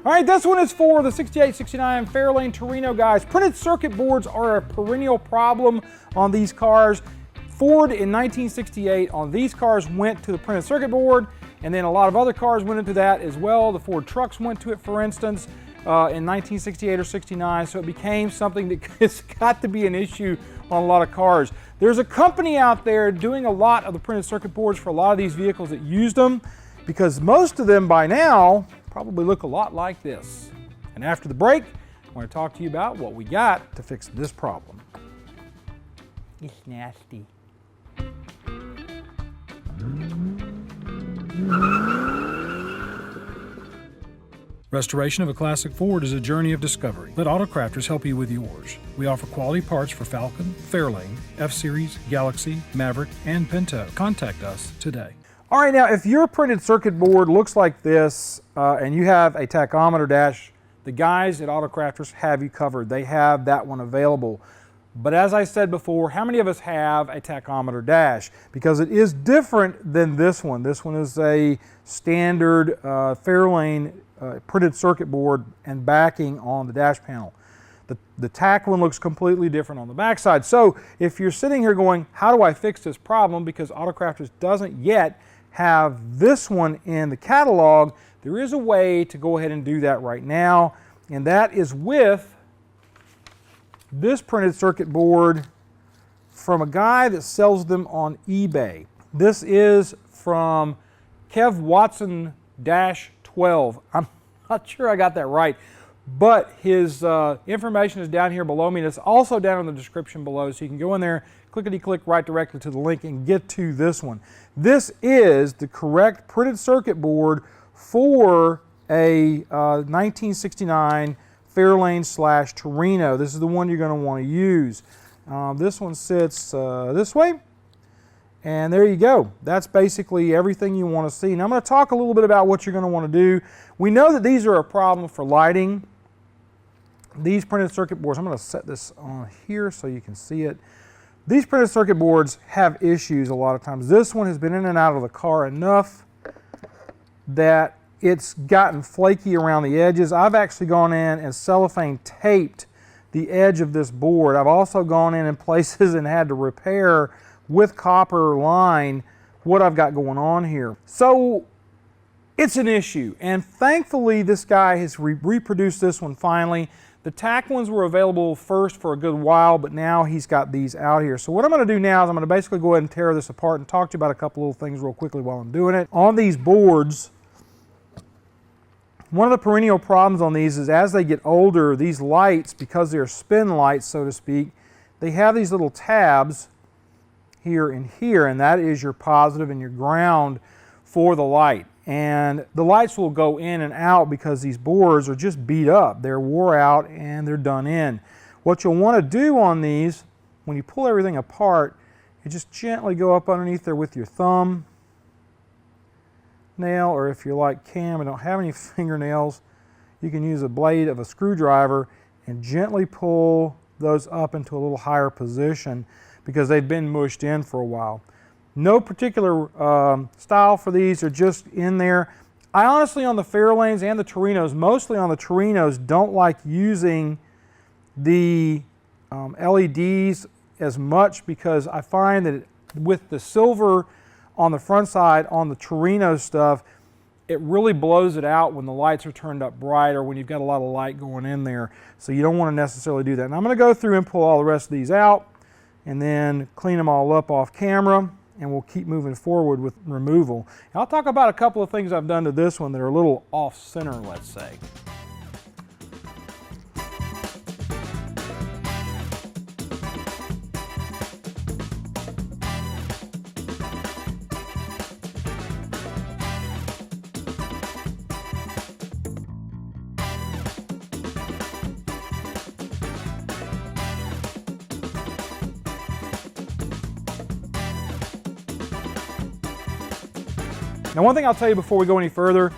All right, this one is for the 68, 69 Fairlane Torino guys. Printed circuit boards are a perennial problem on these cars. Ford in 1968 on these cars went to the printed circuit board, and then a lot of other cars went into that as well. The Ford trucks went to it, for instance, in 1968 or 69, so it became something that has got to be an issue on a lot of cars. There's a company out there doing a lot of the printed circuit boards for a lot of these vehicles that used them, because most of them by now probably look a lot like this. And after the break, I want to talk to you about what we got to fix this problem. It's nasty. Restoration of a classic Ford is a journey of discovery. Let Autocrafters help you with yours. We offer quality parts for Falcon, Fairlane, F-Series, Galaxy, Maverick, and Pinto. Contact us today. All right, now if your printed circuit board looks like this and you have a tachometer dash, the guys at Autocrafters have you covered. They have that one available. But as I said before, how many of us have a tachometer dash? Because it is different than this one. This one is a standard Fairlane printed circuit board and backing on the dash panel. The tach one looks completely different on the backside. So if you're sitting here going, how do I fix this problem? Because Autocrafters doesn't yet have this one in the catalog, there is a way to go ahead and do that right now, and that is with this printed circuit board from a guy that sells them on eBay. This is from Kev Watson-12. I'm not sure I got that right, but his information is down here below me, and it's also down in the description below, so you can go in there, clickety-click right directly to the link and get to this one. This is the correct printed circuit board for a 1969 Fairlane / Torino. This is the one you're going to want to use. This one sits this way, and there you go. That's basically everything you want to see. Now I'm going to talk a little bit about what you're going to want to do. We know that these are a problem for lighting. These printed circuit boards, I'm going to set this on here so you can see it. These printed circuit boards have issues a lot of times. This one has been in and out of the car enough that it's gotten flaky around the edges. I've actually gone in and cellophane taped the edge of this board. I've also gone in places and had to repair with copper line what I've got going on here. So it's an issue, and thankfully this guy has reproduced this one finally. The tack ones were available first for a good while, but now he's got these out here. So what I'm going to do now is I'm going to basically go ahead and tear this apart and talk to you about a couple little things real quickly while I'm doing it. On these boards, one of the perennial problems on these is as they get older, these lights, because they're spin lights, so to speak, they have these little tabs here and here, and that is your positive and your ground for the light. And the lights will go in and out because these boards are just beat up. They're wore out and they're done in. What you'll want to do on these, when you pull everything apart, you just gently go up underneath there with your thumb nail, or if you're like Cam and don't have any fingernails, you can use a blade of a screwdriver and gently pull those up into a little higher position because they've been mushed in for a while. No particular style for these, are just in there. I honestly, on the Fairlanes and the Torinos, mostly on the Torinos, don't like using the LEDs as much because I find that with the silver on the front side on the Torino stuff, it really blows it out when the lights are turned up bright or when you've got a lot of light going in there. So you don't want to necessarily do that. And I'm going to go through and pull all the rest of these out and then clean them all up off camera, and we'll keep moving forward with removal. And I'll talk about a couple of things I've done to this one that are a little off-center, let's say. Now, one thing I'll tell you before we go any further,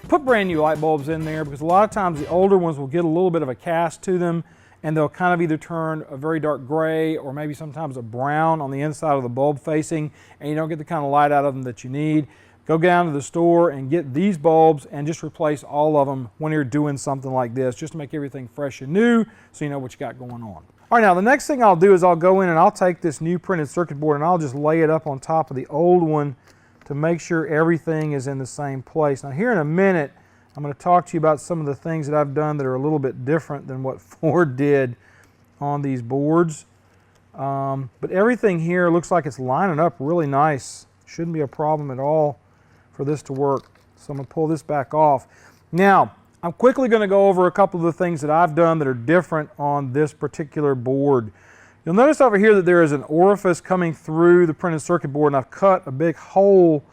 put brand new light bulbs in there, because a lot of times the older ones will get a little bit of a cast to them, and they'll kind of either turn a very dark gray or maybe sometimes a brown on the inside of the bulb facing, and you don't get the kind of light out of them that you need. go down to the store and get these bulbs and just replace all of them when you're doing something like this, just to make everything fresh and new so you know what you got going on. All right, now the next thing I'll do is I'll go in and I'll take this new printed circuit board and I'll just lay it up on top of the old one to make sure everything is in the same place. Now here in a minute, I'm going to talk to you about some of the things that I've done that are a little bit different than what Ford did on these boards. But everything here looks like it's lining up really nice. Shouldn't be a problem at all for this to work. So I'm going to pull this back off. Now, I'm quickly going to go over a couple of the things that I've done that are different on this particular board. You'll notice over here that there is an orifice coming through the printed circuit board, and I've cut a big hole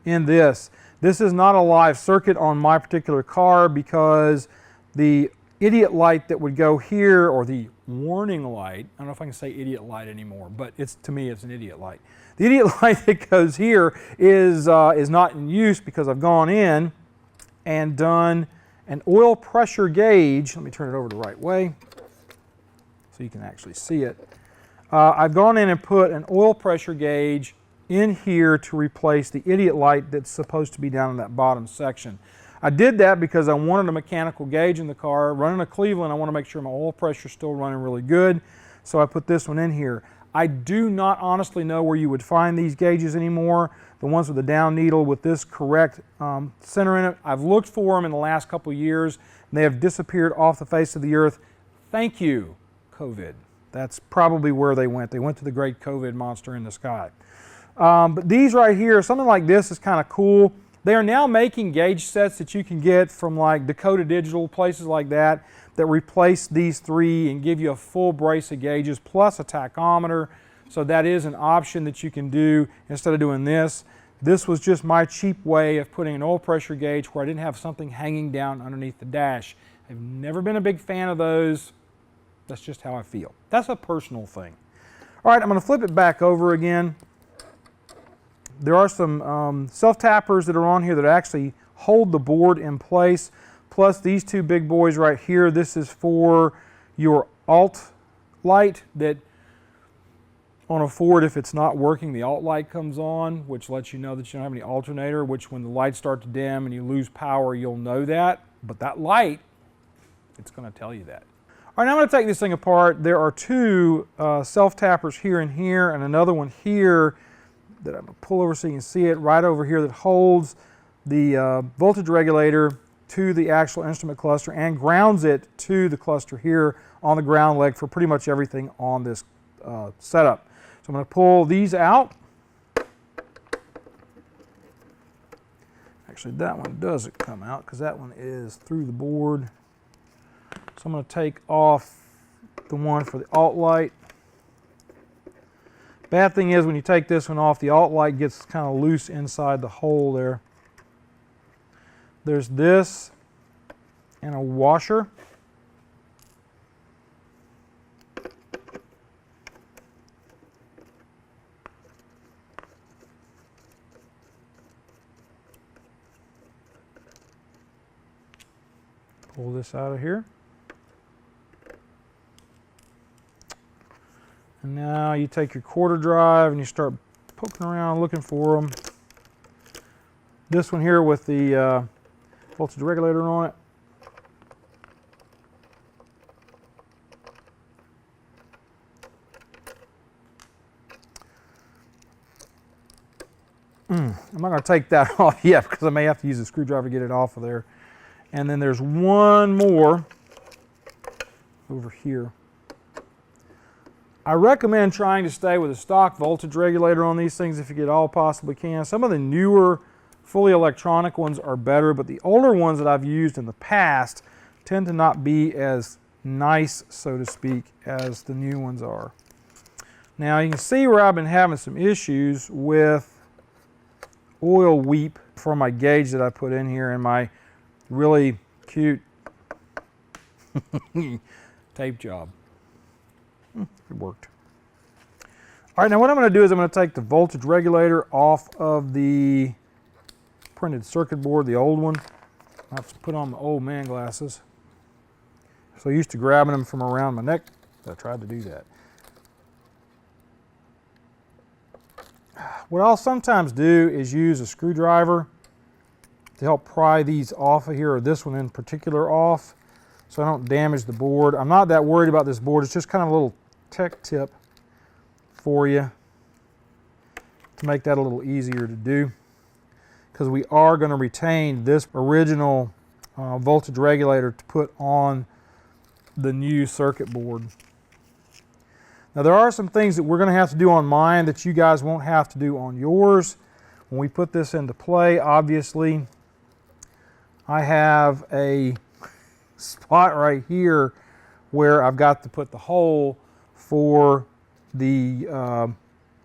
in this. This is not a live circuit on my particular car because the idiot light that would go here, or the warning light, I don't know if I can say idiot light anymore, but to me it's an idiot light. The idiot light that goes here is not in use because I've gone in and done an oil pressure gauge. Let me turn it over the right way so you can actually see it. I've gone in and put an oil pressure gauge in here to replace the idiot light that's supposed to be down in that bottom section. I did that because I wanted a mechanical gauge in the car. Running a Cleveland, I want to make sure my oil pressure is still running really good, so I put this one in here. I do not honestly know where you would find these gauges anymore, the ones with the down needle with this correct center in it. I've looked for them in the last couple of years, and they have disappeared off the face of the earth. Thank you, COVID. That's probably where they went. They went to the great COVID monster in the sky. But these right here, something like this is kind of cool. They are now making gauge sets that you can get from like Dakota Digital, places like that, that replace these three and give you a full brace of gauges plus a tachometer. So that is an option that you can do instead of doing this. This was just my cheap way of putting an oil pressure gauge where I didn't have something hanging down underneath the dash. I've never been a big fan of those. That's just how I feel. That's a personal thing. All right, I'm going to flip it back over again. There are some self-tappers that are on here that actually hold the board in place, plus these two big boys right here. This is for your alt light that on a Ford, if it's not working, the alt light comes on, which lets you know that you don't have any alternator, which when the lights start to dim and you lose power, you'll know that. But that light, it's going to tell you that. All right, now I'm going to take this thing apart. There are two self-tappers here and here, and another one here that I'm going to pull over so you can see it right over here that holds the voltage regulator to the actual instrument cluster and grounds it to the cluster here on the ground leg for pretty much everything on this setup. So I'm going to pull these out. Actually, that one doesn't come out because that one is through the board. So I'm going to take off the one for the alt light. Bad thing is when you take this one off, the alt light gets kind of loose inside the hole there. There's this and a washer. Pull this out of here. And now you take your quarter drive and you start poking around looking for them. This one here with the voltage regulator on it. I'm not going to take that off yet because I may have to use a screwdriver to get it off of there. And then there's one more over here. I recommend trying to stay with a stock voltage regulator on these things if you get all possibly can. Some of the newer fully electronic ones are better, but the older ones that I've used in the past tend to not be as nice, so to speak, as the new ones are. Now you can see where I've been having some issues with oil weep for my gauge that I put in here and my really cute tape job. It worked. All right, now what I'm going to do is I'm going to take the voltage regulator off of the printed circuit board, the old one. I have to put on my old man glasses. So used to grabbing them from around my neck, I tried to do that. What I'll sometimes do is use a screwdriver to help pry these off of here, or this one in particular off, so I don't damage the board. I'm not that worried about this board. It's just kind of a little tech tip for you to make that a little easier to do, because we are going to retain this original voltage regulator to put on the new circuit board. Now there are some things that we're going to have to do on mine that you guys won't have to do on yours. When we put this into play, obviously, I have a spot right here where I've got to put the hole for the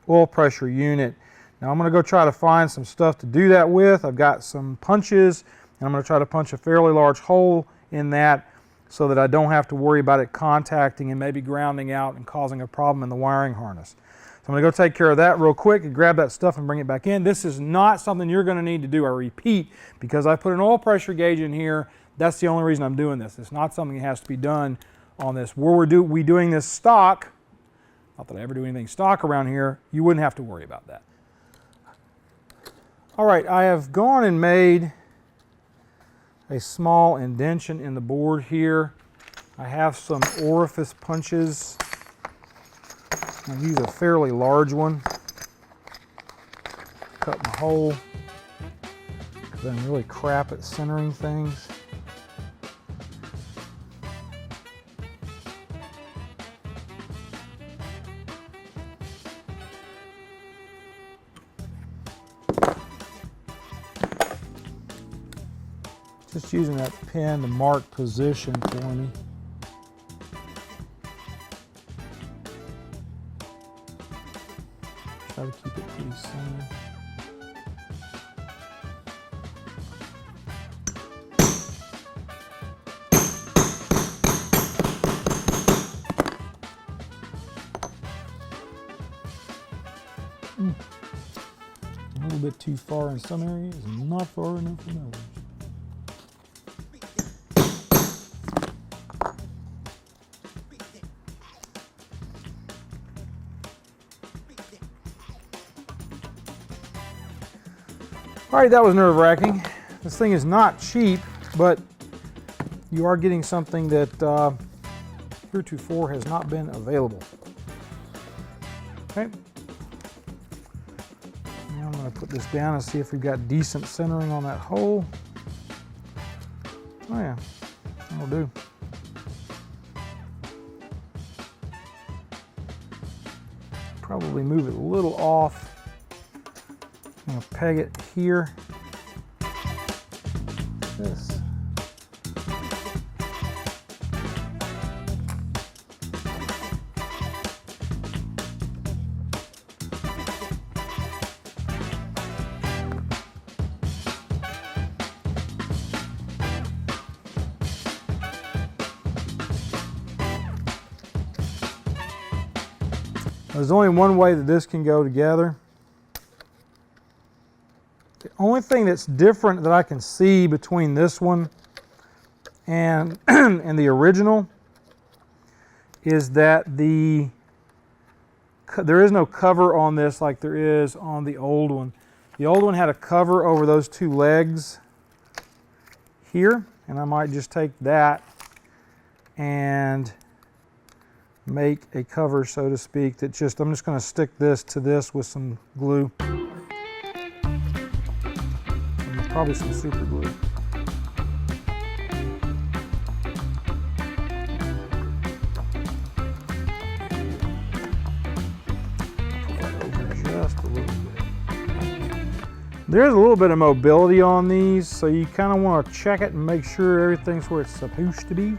oil pressure unit. Now I'm going to go try to find some stuff to do that with. I've got some punches, and I'm going to try to punch a fairly large hole in that so that I don't have to worry about it contacting and maybe grounding out and causing a problem in the wiring harness. So I'm going to go take care of that real quick and grab that stuff and bring it back in. This is not something you're going to need to do. I repeat, because I put an oil pressure gauge in here, that's the only reason I'm doing this. It's not something that has to be done on this. Were we doing this stock, not that I ever do anything stock around here, you wouldn't have to worry about that. All right, I have gone and made a small indention in the board here. I have some orifice punches. I'll use a fairly large one. Cut my hole, because I'm really crap at centering things. Just using that pen to mark position for me. Try to keep it pretty centered. A little bit too far in some areas and not far enough in others. All right, that was nerve-wracking. This thing is not cheap, but you are getting something that heretofore has not been available. Okay. Now I'm going to put this down and see if we've got decent centering on that hole. Oh yeah, that'll do. Probably move it a little off. I'm going to peg it here. This. There's only one way that this can go together. The only thing that's different that I can see between this one and, and the original is that there is no cover on this like there is on the old one. The old one had a cover over those two legs here, and I might just take that and make a cover, so to speak, that I'm just going to stick this to this with some glue. Probably some super glue. Pull that over just a little bit. There's a little bit of mobility on these, so you kind of want to check it and make sure everything's where it's supposed to be.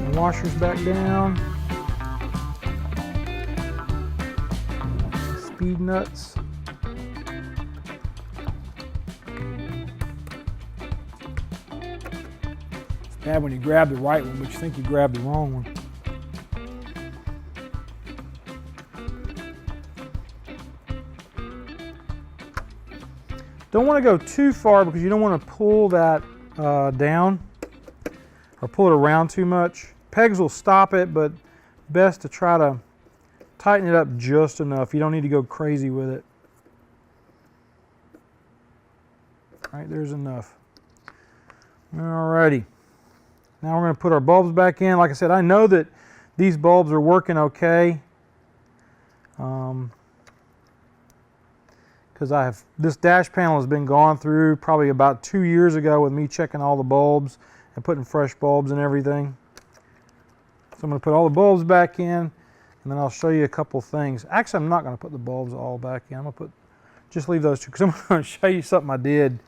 The washer's back down. Speed nuts. Bad when you grab the right one, but you think you grabbed the wrong one. Don't want to go too far because you don't want to pull that down or pull it around too much. Pegs will stop it, but best to try to tighten it up just enough. You don't need to go crazy with it. All right, there's enough. Alrighty. Now we're going to put our bulbs back in. Like I said, I know that these bulbs are working okay. Because this dash panel has been gone through probably about 2 years ago with me checking all the bulbs and putting fresh bulbs and everything. So I'm going to put all the bulbs back in, and then I'll show you a couple things. Actually, I'm not going to put the bulbs all back in. I'm going to just leave those two, because I'm going to show you something I did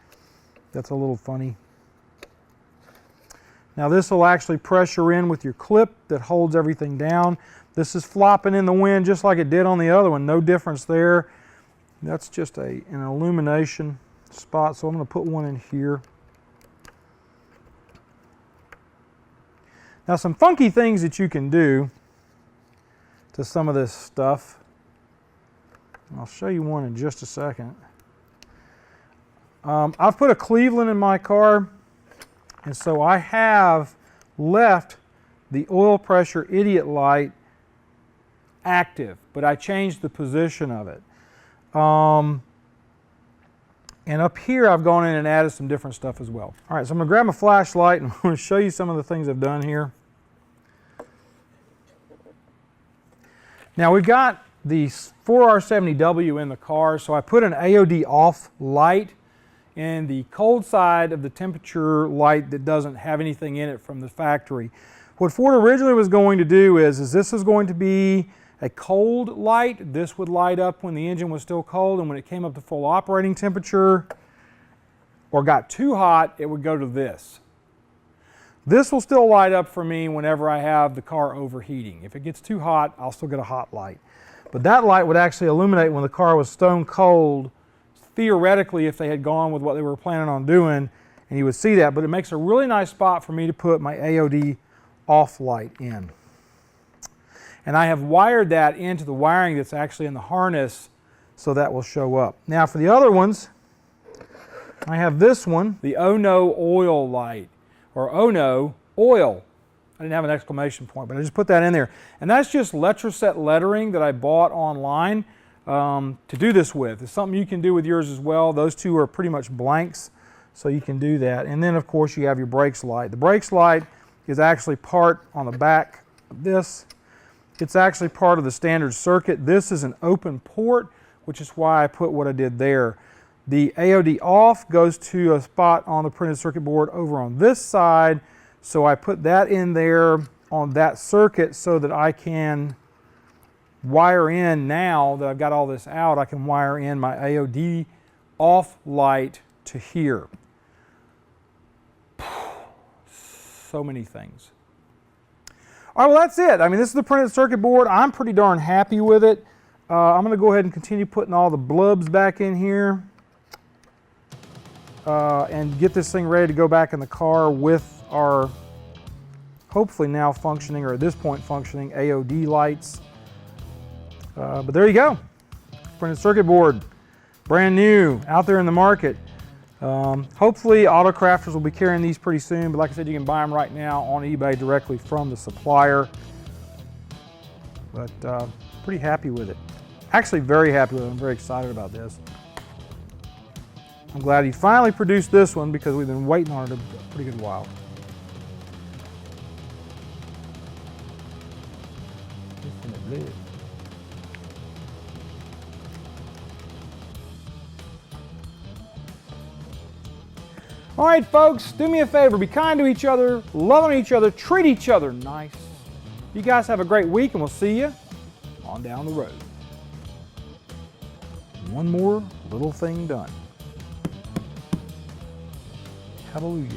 that's a little funny. Now this will actually pressure in with your clip that holds everything down. This is flopping in the wind just like it did on the other one. No difference there. That's just an illumination spot, so I'm going to put one in here. Now some funky things that you can do to some of this stuff. I'll show you one in just a second. I've put a Cleveland in my car, and so I have left the oil pressure idiot light active, but I changed the position of it. And up here I've gone in and added some different stuff as well. All right, so I'm going to grab my flashlight and I'm going to show you some of the things I've done here. Now we've got the 4R70W in the car, so I put an AOD off light in the cold side of the temperature light that doesn't have anything in it from the factory. What Ford originally was going to do is this is going to be a cold light. This would light up when the engine was still cold, and when it came up to full operating temperature or got too hot, it would go to this. This will still light up for me whenever I have the car overheating. If it gets too hot, I'll still get a hot light. But that light would actually illuminate when the car was stone cold, theoretically, if they had gone with what they were planning on doing, and you would see that. But it makes a really nice spot for me to put my AOD off light in. And I have wired that into the wiring that's actually in the harness, so that will show up. Now for the other ones, I have this one, the Oh No Oil light, or Oh No Oil. I didn't have an exclamation point, but I just put that in there. And that's just Letraset lettering that I bought online to do this with. It's something you can do with yours as well. Those two are pretty much blanks, so you can do that. And then of course you have your brakes light. The brakes light is actually part on the back of this. It's actually part of the standard circuit. This is an open port, which is why I put what I did there. The AOD off goes to a spot on the printed circuit board over on this side, so I put that in there on that circuit so that I can wire in, now that I've got all this out, I can wire in my AOD off light to here. So many things. All right, well that's it. I mean, this is the printed circuit board. I'm pretty darn happy with it. I'm going to go ahead and continue putting all the blubs back in here and get this thing ready to go back in the car with our hopefully now functioning, or at this point functioning, AOD lights. But there you go. Printed circuit board, brand new, out there in the market. Hopefully Auto Crafters will be carrying these pretty soon, but like I said, you can buy them right now on eBay directly from the supplier. But pretty happy with it. Actually very happy with it. I'm very excited about this. I'm glad he finally produced this one because we've been waiting on it a pretty good while. All right, folks, do me a favor. Be kind to each other, love on each other, treat each other nice. You guys have a great week, and we'll see you on down the road. One more little thing done. Hallelujah.